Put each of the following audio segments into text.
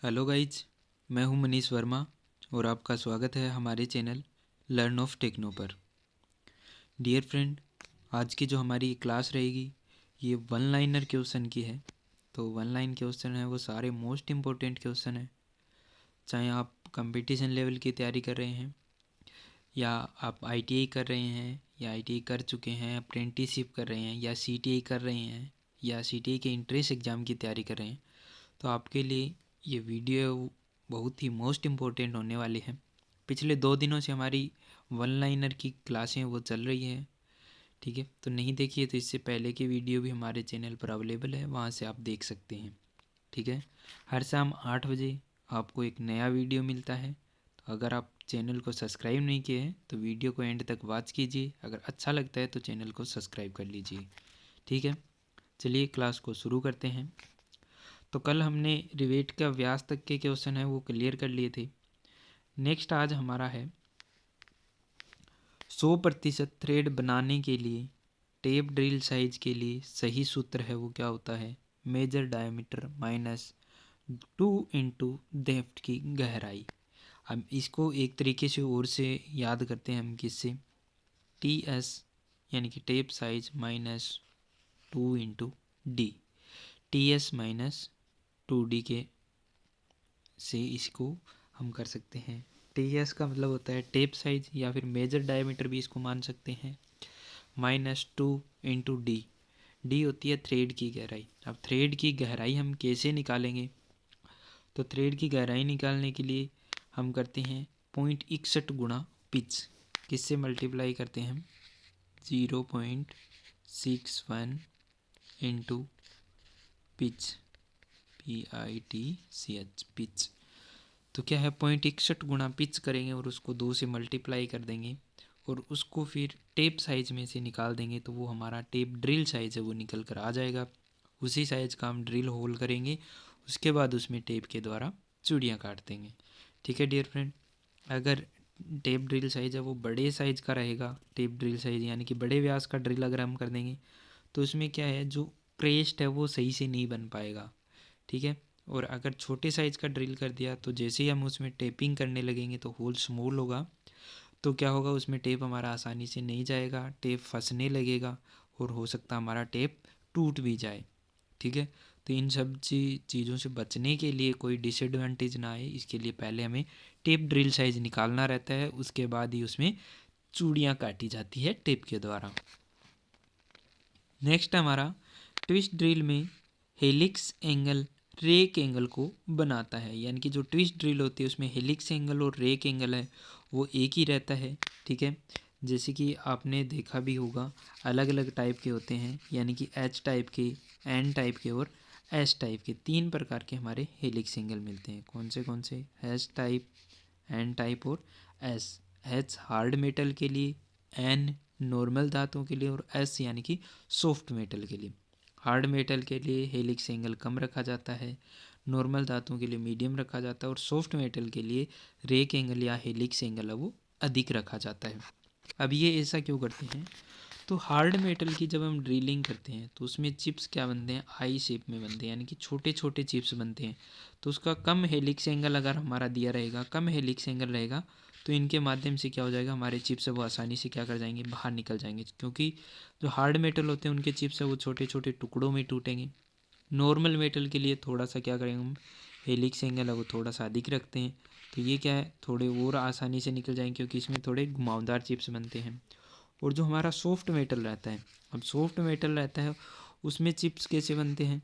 Hello guys, मैं हूं मनीष वर्मा और आपका स्वागत है हमारे चैनल लर्न ऑफ टेक्नो पर। डियर फ्रेंड, आज की जो हमारी क्लास रहेगी ये वन लाइनर क्वेश्चन की है। तो वन लाइन क्वेश्चन है वो सारे मोस्ट इम्पोर्टेंट क्वेश्चन है। चाहे आप कंपटीशन लेवल की तैयारी कर रहे हैं या आप आईटीआई कर रहे हैं या आईटीआई कर चुके हैं, अप्रेंटिसशिप कर रहे हैं या सीटीआई कर रहे हैं या सीटीआई के इंट्रेंस एग्ज़ाम की तैयारी कर रहे हैं, तो आपके लिए ये वीडियो बहुत ही मोस्ट इम्पोर्टेंट होने वाली है। पिछले 2 दिनों से हमारी वन लाइनर की क्लासें वो चल रही हैं, ठीक है। तो नहीं देखिए तो इससे पहले की वीडियो भी हमारे चैनल पर अवेलेबल है, वहाँ से आप देख सकते हैं, ठीक है। हर शाम 8 बजे आपको एक नया वीडियो मिलता है। तो अगर आप चैनल को सब्सक्राइब नहीं किए हैं तो वीडियो को एंड तक वॉच कीजिए। अगर अच्छा लगता है तो चैनल को सब्सक्राइब कर लीजिए, ठीक है। चलिए क्लास को शुरू करते हैं। तो कल हमने रिवेट का व्यास तक के क्वेश्चन है वो क्लियर कर लिए थे। नेक्स्ट आज हमारा है 100% थ्रेड बनाने के लिए टेप ड्रिल साइज के लिए सही सूत्र है वो क्या होता है? मेजर डायमीटर माइनस 2 डेप्थ की गहराई। हम इसको एक तरीके से और से याद करते हैं हम किससे? टी एस यानी कि tape size minus 2 D, T S minus 2 D के से इसको हम कर सकते हैं। टी एस का मतलब होता है टेप साइज या फिर मेजर डायमीटर भी इसको मान सकते हैं। -2 × डी होती है थ्रेड की गहराई। अब थ्रेड की गहराई हम कैसे निकालेंगे? तो थ्रेड की गहराई निकालने के लिए हम करते हैं 0.61 गुणा पिच। किससे मल्टीप्लाई करते हैं हम? 0.61 इंटू पिच, PITCH पिच। तो क्या है 0.61 गुणा पिच करेंगे और उसको 2 से मल्टीप्लाई कर देंगे और उसको फिर टेप साइज में से निकाल देंगे तो वो हमारा टेप ड्रिल साइज है वो निकल कर आ जाएगा। उसी साइज का हम ड्रिल होल करेंगे, उसके बाद उसमें टेप के द्वारा चूड़ियाँ काट देंगे, ठीक है डियर फ्रेंड। अगर टेप ड्रिल साइज है वो बड़े साइज का रहेगा, टेप ड्रिल साइज यानी कि बड़े व्यास का ड्रिल अगर हम कर देंगे तो उसमें क्या है जो क्रेस्ट है वो सही से नहीं बन पाएगा, ठीक है। और अगर छोटे साइज़ का ड्रिल कर दिया तो जैसे ही हम उसमें टेपिंग करने लगेंगे तो होल स्मॉल होगा, तो क्या होगा उसमें टेप हमारा आसानी से नहीं जाएगा, टेप फंसने लगेगा और हो सकता हमारा टेप टूट भी जाए, ठीक है। तो इन सब चीज़ों से बचने के लिए कोई डिसएडवांटेज ना आए इसके लिए पहले हमें टेप ड्रिल साइज़ निकालना रहता है, उसके बाद ही उसमें चूड़ियाँ काटी जाती है टेप के द्वारा। नेक्स्ट हमारा ट्विस्ट ड्रिल में हेलिक्स एंगल रेक एंगल को बनाता है, यानी कि जो ट्विस्ट ड्रिल होती है उसमें हेलिक्स एंगल और रेक एंगल है वो एक ही रहता है, ठीक है। जैसे कि आपने देखा भी होगा अलग अलग टाइप के होते हैं, यानी कि एच टाइप के, एन टाइप के और एस टाइप के। 3 प्रकार के हमारे हेलिक्स एंगल मिलते हैं। कौन से? एच टाइप, एन टाइप और एस। एच हार्ड मेटल के लिए, एन नॉर्मल धातुओं के लिए और एस यानी कि सॉफ्ट मेटल के लिए। हार्ड मेटल के लिए हेलिक्स एंगल कम रखा जाता है, नॉर्मल धातुओं के लिए मीडियम रखा जाता है और सॉफ्ट मेटल के लिए रेक एंगल या हेलिक्स एंगल है वो अधिक रखा जाता है। अब ये ऐसा क्यों करते हैं? तो हार्ड मेटल की जब हम ड्रिलिंग करते हैं तो उसमें चिप्स क्या बनते हैं? आई शेप में बनते हैं, यानी कि छोटे छोटे चिप्स बनते हैं। तो उसका कम हेलिक्स एंगल अगर हमारा दिया रहेगा, कम हेलिक्स एंगल रहेगा, तो इनके माध्यम से क्या हो जाएगा, हमारे चिप्स है वो आसानी से क्या कर जाएंगे, बाहर निकल जाएंगे। क्योंकि जो हार्ड मेटल होते हैं उनके चिप्स है वो छोटे छोटे टुकड़ों में टूटेंगे। नॉर्मल मेटल के लिए थोड़ा सा क्या करेंगे हम, हेलिक्स एंगल है वो थोड़ा सा अधिक रखते हैं, तो ये क्या है थोड़े और आसानी से निकल जाएंगे क्योंकि इसमें थोड़े घुमावदार चिप्स बनते हैं। और जो हमारा सॉफ्ट मेटल रहता है, अब सॉफ्ट मेटल रहता है उसमें चिप्स कैसे बनते हैं?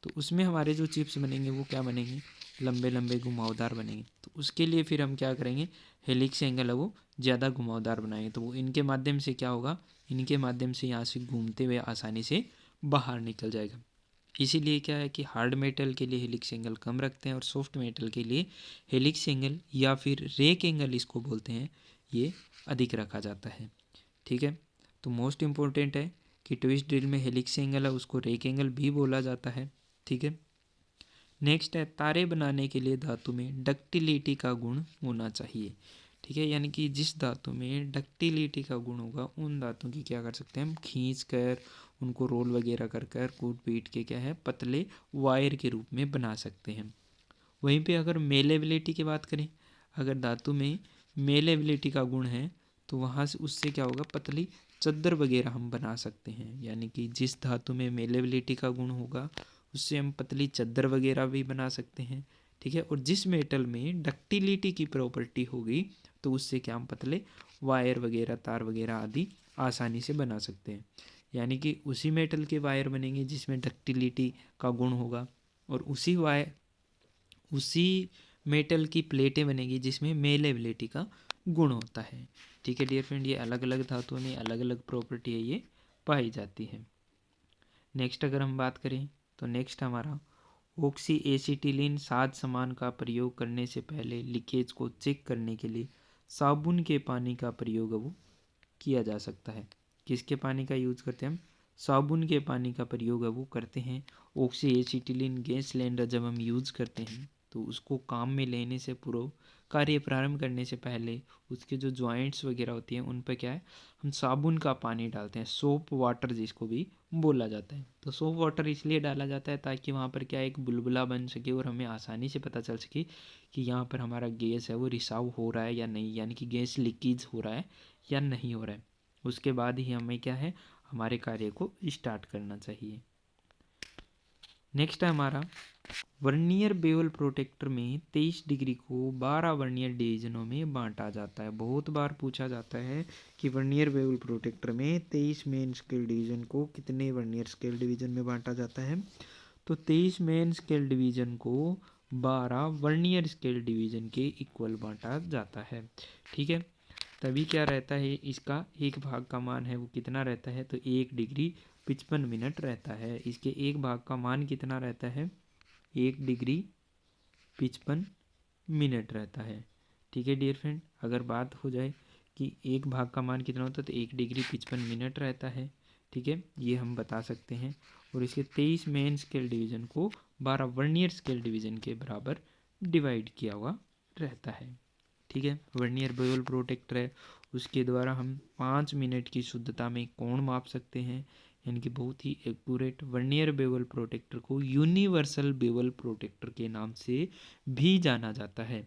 तो उसमें हमारे जो चिप्स बनेंगे वो क्या बनेंगे, लंबे लंबे घुमावदार बनेंगे। तो उसके लिए फिर हम क्या करेंगे, हेलिक्स एंगल है वो ज़्यादा घुमावदार बनाएंगे, तो वो इनके माध्यम से क्या होगा, इनके माध्यम से यहाँ से घूमते हुए आसानी से बाहर निकल जाएगा। इसीलिए क्या है कि हार्ड मेटल के लिए हेलिक्स एंगल कम रखते हैं और सॉफ्ट मेटल के लिए हेलिक्स एंगल या फिर रेक एंगल इसको बोलते हैं, ये अधिक रखा जाता है, ठीक है। तो मोस्ट इम्पोर्टेंट है कि ट्विस्ट ड्रिल में हेलिक्स एंगल है उसको रेक एंगल भी बोला जाता है, ठीक है। नेक्स्ट है तारे बनाने के लिए धातु में डक्टिलिटी का गुण होना चाहिए, ठीक है। यानी कि जिस धातु में डक्टिलिटी का गुण होगा उन धातुओं की क्या कर सकते हैं हम, खींच कर उनको रोल वगैरह कर कर कूट पीट के क्या है पतले वायर के रूप में बना सकते हैं। वहीं पे अगर मेलेबिलिटी की बात करें, अगर धातु में मेलेबिलिटी का गुण है तो वहाँ से उससे क्या होगा, पतली चद्दर वगैरह हम बना सकते हैं। यानी कि जिस धातु में मेलेबिलिटी का गुण होगा उससे हम पतली चद्दर वगैरह भी बना सकते हैं, ठीक है। और जिस मेटल में डक्टिलिटी की प्रॉपर्टी होगी तो उससे क्या हम पतले वायर वगैरह, तार वगैरह आदि आसानी से बना सकते हैं। यानी कि उसी मेटल के वायर बनेंगे जिसमें डक्टिलिटी का गुण होगा, और उसी मेटल की प्लेटें बनेगी जिसमें मेलेबिलिटी का गुण होता है, ठीक है डियर फ्रेंड। ये अलग अलग धातुओं में अलग अलग प्रॉपर्टी है ये पाई जाती है। नेक्स्ट अगर हम बात करें तो नेक्स्ट हमारा ऑक्सी एसिटिलीन साज सामान का प्रयोग करने से पहले लीकेज को चेक करने के लिए साबुन के पानी का प्रयोग वो किया जा सकता है। किसके पानी का यूज करते हैं हम? साबुन के पानी का प्रयोग वो करते हैं। ऑक्सी एसिटिलीन गैस सिलेंडर जब हम यूज करते हैं तो उसको काम में लेने से पूर्व, कार्य प्रारंभ करने से पहले उसके जो जॉइंट्स वगैरह होती हैं उन पर क्या है, हम साबुन का पानी डालते हैं, सोप वाटर जिसको भी बोला जाता है। तो सोप वाटर इसलिए डाला जाता है ताकि वहाँ पर क्या एक बुलबुला बन सके और हमें आसानी से पता चल सके कि यहाँ पर हमारा गैस है वो रिसाव हो रहा है या नहीं, यानी कि गैस लीकेज हो रहा है या नहीं हो रहा है। उसके बाद ही हमें क्या है, हमारे कार्य को स्टार्ट करना चाहिए। नेक्स्ट है हमारा वर्नियर बेवल प्रोटेक्टर में 23 डिग्री को 12 वर्नियर डिवीजनों में बांटा जाता है। बहुत बार पूछा जाता है कि वर्नियर बेवल प्रोटेक्टर में 23 मेन स्केल डिवीजन को कितने वर्नियर स्केल डिवीजन में बांटा जाता है। तो 23 मेन स्केल डिवीजन को 12 वर्नियर स्केल डिवीजन के इक्वल बांटा जाता है, ठीक है। तभी क्या रहता है, इसका एक भाग का मान है वो कितना रहता है, तो 1 डिग्री 55 मिनट रहता है। इसके एक भाग का मान कितना रहता है, 1 डिग्री 55 मिनट रहता है, ठीक है डियर फ्रेंड। अगर बात हो जाए कि एक भाग का मान कितना होता है तो 1 डिग्री 55 मिनट रहता है, ठीक है, ये हम बता सकते हैं। और इसके 23 मेन स्केल डिवीजन को 12 वर्नियर स्केल डिवीजन के बराबर डिवाइड किया हुआ रहता है, ठीक है। वर्नियर बेवल प्रोटेक्टर है, उसके द्वारा हम 5 मिनट की शुद्धता में कोण माप सकते हैं, यानी कि बहुत ही एक्यूरेट। वर्नियर बेवल प्रोटेक्टर को यूनिवर्सल बेवल प्रोटेक्टर के नाम से भी जाना जाता है,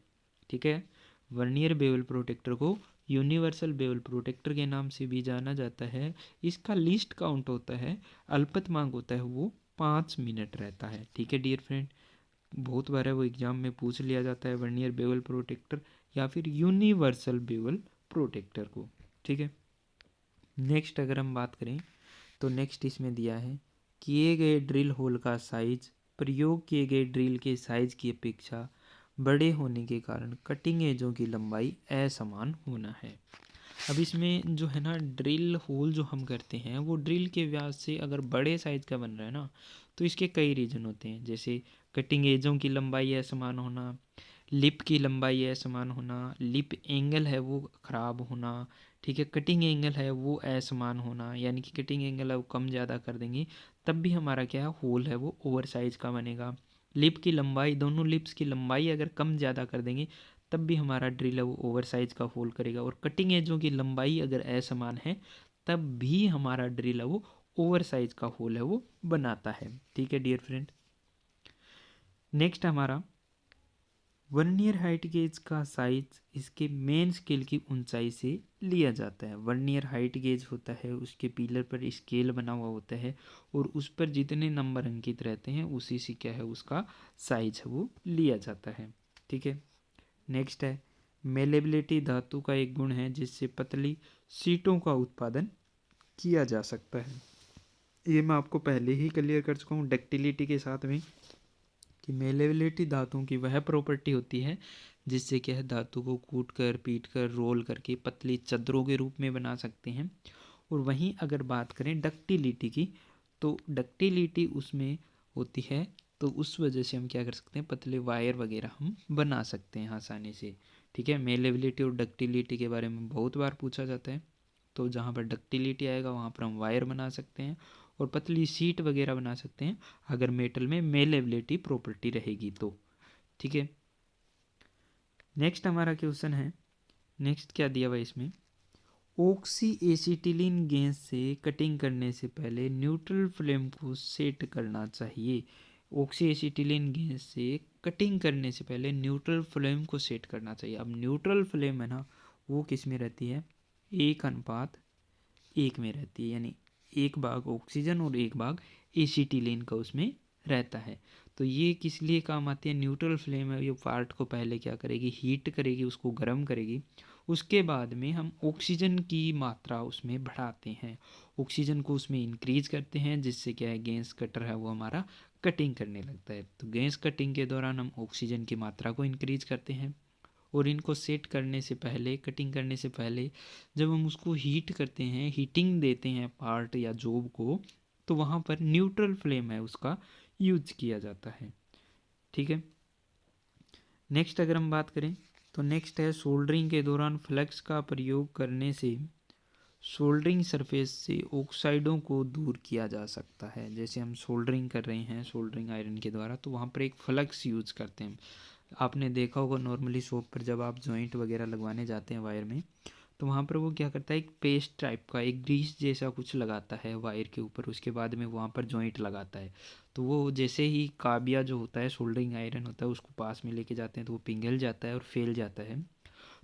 ठीक है। वर्नियर बेवल प्रोटेक्टर को यूनिवर्सल बेवल प्रोटेक्टर के नाम से भी जाना जाता है। इसका लीस्ट काउंट होता है, अल्पतमांक होता है वो 5 मिनट रहता है, ठीक है डियर फ्रेंड। बहुत बार है वो एग्जाम में पूछ लिया जाता है वर्नियर बेवल प्रोटेक्टर या फिर यूनिवर्सल बेवल प्रोटेक्टर को, ठीक है। नेक्स्ट अगर हम बात करें तो नेक्स्ट इसमें दिया है किए गए ड्रिल होल का साइज प्रयोग किए गए ड्रिल के साइज की अपेक्षा बड़े होने के कारण कटिंग एजों की लंबाई असमान होना है। अब इसमें जो है ना, ड्रिल होल जो हम करते हैं वो ड्रिल के व्यास से अगर बड़े साइज का बन रहा है ना, तो इसके कई रीजन होते हैं, जैसे कटिंग एजों की लंबाई असमान होना, लिप की लंबाई असमान होना, लिप एंगल है वो ख़राब होना, ठीक है, कटिंग एंगल है वो असमान होना, यानी कि कटिंग एंगल है वो कम ज़्यादा कर देंगे तब भी हमारा क्या है, होल है वो ओवर साइज का बनेगा। लिप की लंबाई, दोनों लिप्स की लंबाई अगर कम ज़्यादा कर देंगे तब भी हमारा ड्रिल है वो ओवर साइज का होल करेगा। और कटिंग एजों की लंबाई अगर असमान है तब भी हमारा ड्रिल है वो ओवर साइज का होल है वो बनाता है, ठीक है डियर फ्रेंड। नेक्स्ट हमारा वर्नियर हाइट गेज का साइज इसके मेन स्केल की ऊंचाई से लिया जाता है। वर्नियर हाइट गेज होता है, उसके पिलर पर स्केल बना हुआ होता है और उस पर जितने नंबर अंकित रहते हैं उसी से क्या है उसका साइज है वो लिया जाता है, ठीक है। नेक्स्ट है मेलेबिलिटी धातु का एक गुण है जिससे पतली सीटों का उत्पादन किया जा सकता है। ये मैं आपको पहले ही क्लियर कर चुका हूँ डक्टिलिटी के साथ में कि मेलेबिलिटी धातुओं की वह प्रॉपर्टी होती है जिससे क्या है धातु को कूट कर पीट कर रोल करके पतली चद्दरों के रूप में बना सकते हैं। और वहीं अगर बात करें डक्टिलिटी की, तो डक्टिलिटी उसमें होती है तो उस वजह से हम क्या कर सकते हैं, पतले वायर वगैरह हम बना सकते हैं आसानी से, ठीक है। मेलेबिलिटी और डक्टिलिटी के बारे में बहुत बार पूछा जाता है, तो जहाँ पर डक्टिलिटी आएगा वहाँ पर हम वायर बना सकते हैं और पतली सीट वगैरह बना सकते हैं अगर मेटल में मेलेबिलिटी प्रॉपर्टी रहेगी तो, ठीक है। नेक्स्ट हमारा क्वेश्चन है, नेक्स्ट क्या दिया हुआ इसमें, ऑक्सी एसिटिलीन गैस से कटिंग करने से पहले न्यूट्रल फ्लेम को सेट करना चाहिए। ऑक्सी एसिटिलीन गैस से कटिंग करने से पहले न्यूट्रल फ्लेम को सेट करना चाहिए। अब न्यूट्रल फ्लेम है ना, वो किस में रहती है, 1:1 में रहती है, यानी 1 भाग ऑक्सीजन और 1 भाग एसिटिलीन का उसमें रहता है। तो ये किस लिए काम आती है, न्यूट्रल फ्लेम है, ये पार्ट को पहले क्या करेगी, हीट करेगी, उसको गर्म करेगी। उसके बाद में हम ऑक्सीजन की मात्रा उसमें बढ़ाते हैं, ऑक्सीजन को उसमें इंक्रीज करते हैं, जिससे क्या है, गैस कटर है वो हमारा कटिंग करने लगता है। तो गैस कटिंग के दौरान हम ऑक्सीजन की मात्रा को इंक्रीज करते हैं। और इनको सेट करने से पहले, कटिंग करने से पहले जब हम उसको हीट करते हैं, हीटिंग देते हैं पार्ट या जॉब को, तो वहाँ पर न्यूट्रल फ्लेम है उसका यूज किया जाता है। ठीक है, नेक्स्ट अगर हम बात करें तो नेक्स्ट है सोल्डरिंग के दौरान फ्लक्स का प्रयोग करने से सोल्डरिंग सरफेस से ऑक्साइडों को दूर किया जा सकता है। जैसे हम सोल्डरिंग कर रहे हैं सोल्डरिंग आयरन के द्वारा, तो वहाँ पर एक फ्लक्स यूज करते हैं। आपने देखा होगा नॉर्मली शॉप पर जब आप जॉइंट वगैरह लगवाने जाते हैं वायर में, तो वहाँ पर वो क्या करता है, एक पेस्ट टाइप का एक ग्रीस जैसा कुछ लगाता है वायर के ऊपर, उसके बाद में वहाँ पर जॉइंट लगाता है। तो वो जैसे ही काबिया जो होता है, सोल्डरिंग आयरन होता है, उसको पास में लेके जाते हैं तो वो पिघल जाता है और फैल जाता है।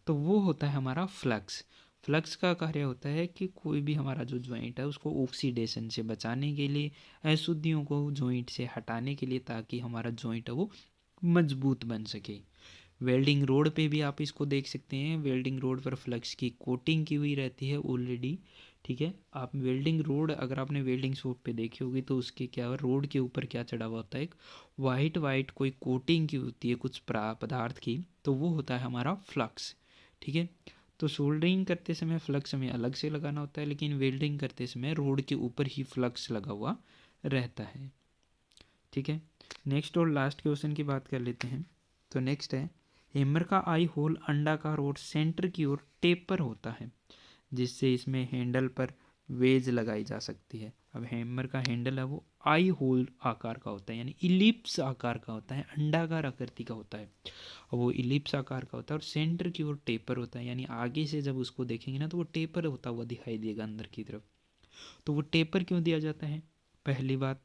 तो वो होता है हमारा फ्लक्स। फ्लक्स का कार्य होता है कि कोई भी हमारा जो जॉइंट है उसको ऑक्सीडेशन से बचाने के लिए, अशुद्धियों को जॉइंट से हटाने के लिए, ताकि हमारा जॉइंट है वो मजबूत बन सके। वेल्डिंग रोड पे भी आप इसको देख सकते हैं, वेल्डिंग रोड पर फ्लक्स की कोटिंग की हुई रहती है ऑलरेडी। ठीक है, आप वेल्डिंग रोड अगर आपने वेल्डिंग शॉप पे देखी होगी तो उसके क्या रोड के ऊपर क्या चढ़ा हुआ होता है, एक वाइट वाइट कोई कोटिंग की होती है कुछ पदार्थ की, तो वो होता है हमारा फ्लक्स। ठीक है, तो सोल्डरिंग करते समय फ्लक्स हमें अलग से लगाना होता है, लेकिन वेल्डिंग करते समय रोड के ऊपर ही फ्लक्स लगा हुआ रहता है। ठीक है, नेक्स्ट और लास्ट क्वेश्चन की बात कर लेते हैं। तो नेक्स्ट है, हैमर का आई होल अंडाकार और सेंटर की ओर टेपर होता है, जिससे इसमें हैंडल पर वेज लगाई जा सकती है। अब हैमर का हैंडल है वो आई होल आकार का होता है, यानी इलिप्स आकार का होता है, अंडाकार आकृति का होता है। वो इलिप्स आकार का होता है और सेंटर की ओर टेपर होता है, यानी आगे से जब उसको देखेंगे ना तो वो टेपर होता हुआ दिखाई देगा अंदर की तरफ। तो वो टेपर क्यों दिया जाता है, पहली बात।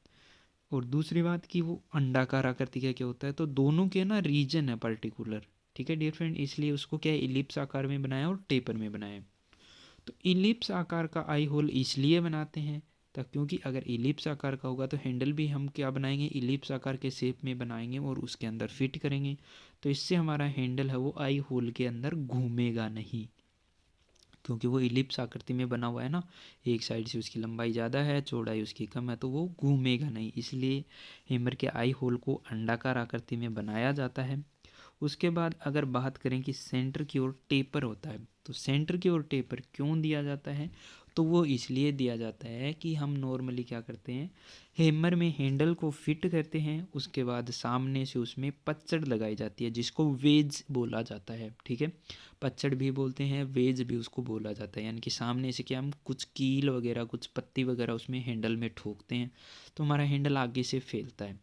और दूसरी बात कि वो अंडाकार आकृति का क्या होता है, तो दोनों के ना रीजन है पर्टिकुलर। ठीक है डियर फ्रेंड, इसलिए उसको क्या है, इलिप्स आकार में बनाया और टेपर में बनाया। तो इलिप्स आकार का आई होल इसलिए बनाते हैं तब क्योंकि अगर इलिप्स आकार का होगा तो हैंडल भी हम क्या बनाएंगे, इलिप्स आकार के शेप में बनाएंगे और उसके अंदर फिट करेंगे। तो इससे हमारा हैंडल है वो आई होल के अंदर घूमेगा नहीं, क्योंकि वो इलिप्स आकृति में बना हुआ है ना, एक साइड से उसकी लंबाई ज़्यादा है, चौड़ाई उसकी कम है, तो वो घूमेगा नहीं। इसलिए हैमर के आई होल को अंडाकार आकृति में बनाया जाता है। उसके बाद अगर बात करें कि सेंटर की ओर टेपर होता है, तो सेंटर की ओर टेपर क्यों दिया जाता है, तो वो इसलिए दिया जाता है कि हम नॉर्मली क्या करते हैं, हैमर में हैंडल को फिट करते हैं, उसके बाद सामने से उसमें पच्चड़ लगाई जाती है, जिसको वेज बोला जाता है। ठीक है, पच्चड़ भी बोलते हैं, वेज भी उसको बोला जाता है, यानी कि सामने से क्या हम कुछ कील वगैरह कुछ पत्ती वगैरह उसमें हैंडल में ठोकते हैं तो हमारा हैंडल आगे से फैलता है।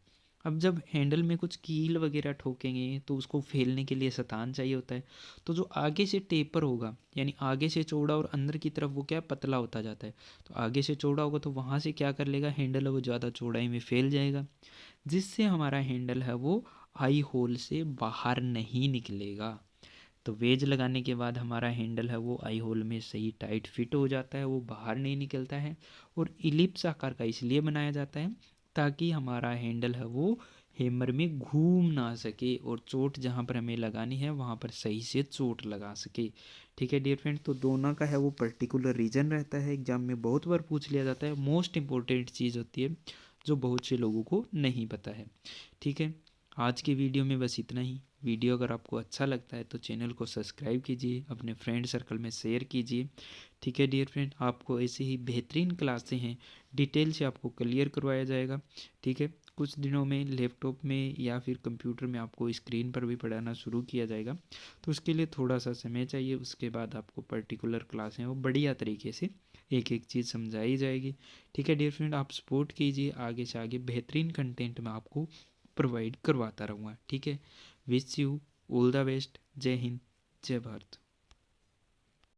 अब जब हैंडल में कुछ कील वगैरह ठोकेंगे तो उसको फैलने के लिए शतान चाहिए होता है। तो जो आगे से टेपर होगा, यानी आगे से चौड़ा और अंदर की तरफ वो क्या पतला होता जाता है, तो आगे से चौड़ा होगा तो वहाँ से क्या कर लेगा, हैंडल है वो ज़्यादा चौड़ाई में फैल जाएगा, जिससे हमारा हैंडल है वो आई होल से बाहर नहीं निकलेगा। तो वेज लगाने के बाद हमारा हैंडल है वो आई होल में सही टाइट फिट हो जाता है, वो बाहर नहीं निकलता है। और इलिप्स आकार का इसलिए बनाया जाता है ताकि हमारा हैंडल है वो हैमर में घूम ना सके और चोट जहाँ पर हमें लगानी है वहाँ पर सही से चोट लगा सके। ठीक है डियर फ्रेंड, तो दोनों का है वो पर्टिकुलर रीजन रहता है, एग्जाम में बहुत बार पूछ लिया जाता है, मोस्ट इंपॉर्टेंट चीज़ होती है जो बहुत से लोगों को नहीं पता है। ठीक है, आज की वीडियो में बस इतना ही। वीडियो अगर आपको अच्छा लगता है तो चैनल को सब्सक्राइब कीजिए, अपने फ्रेंड सर्कल में शेयर कीजिए। ठीक है डियर फ्रेंड, आपको ऐसे ही बेहतरीन क्लासें हैं, डिटेल से आपको क्लियर करवाया जाएगा। ठीक है, कुछ दिनों में लैपटॉप में या फिर कंप्यूटर में आपको स्क्रीन पर भी पढ़ाना शुरू किया जाएगा, तो उसके लिए थोड़ा सा समय चाहिए। उसके बाद आपको पर्टिकुलर क्लासें वो बढ़िया तरीके से एक एक चीज़ समझाई जाएगी। ठीक है डियर फ्रेंड, आप सपोर्ट कीजिए, आगे से आगे बेहतरीन कंटेंट मैं आपको प्रोवाइड करवाता रहूँगा। ठीक है, wish you all the best. जय हिंद, जय भारत।